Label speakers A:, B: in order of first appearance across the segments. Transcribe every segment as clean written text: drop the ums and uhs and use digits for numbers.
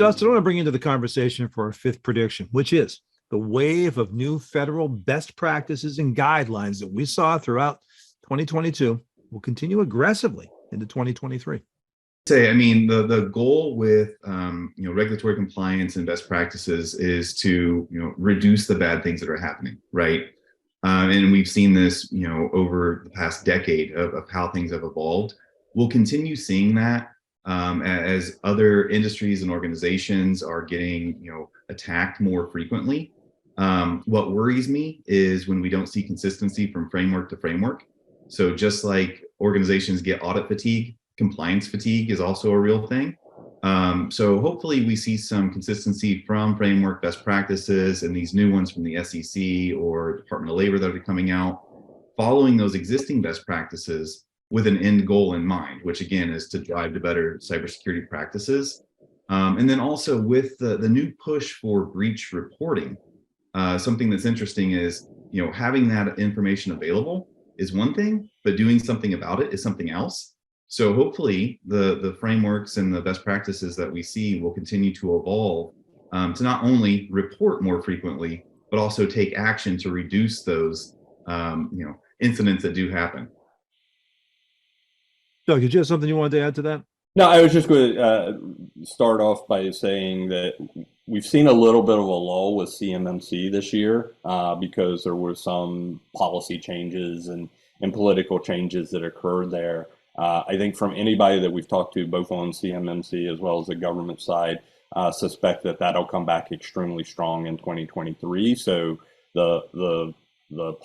A: Dustin, I want to bring you into the conversation for our fifth prediction, which is the wave of new federal best practices and guidelines that we saw throughout 2022 will continue aggressively into 2023.
B: I mean, the goal with regulatory compliance and best practices is to reduce the bad things that are happening, right? And we've seen this over the past decade of how things have evolved. We'll continue seeing that as other industries and organizations are getting attacked more frequently. What worries me is when we don't see consistency from framework to framework. So just like organizations get audit fatigue, compliance fatigue is also a real thing. So hopefully we see some consistency from framework best practices and these new ones from the SEC or Department of Labor that are coming out, following those existing best practices with an end goal in mind, which again is to drive to better cybersecurity practices. And then also with the new push for breach reporting, something that's interesting is, having that information available is one thing, but doing something about it is something else. So hopefully the frameworks and the best practices that we see will continue to evolve to not only report more frequently, but also take action to reduce those incidents that do happen.
A: Doug, did you have something you wanted to add to that?
C: No, I was just going to start off by saying that we've seen a little bit of a lull with CMMC this year because there were some policy changes and political changes that occurred there. I think from anybody that we've talked to, both on CMMC as well as the government side, suspect that that'll come back extremely strong in 2023. So the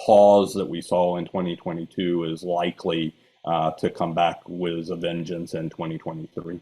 C: pause that we saw in 2022 is likely to come back with a vengeance in 2023.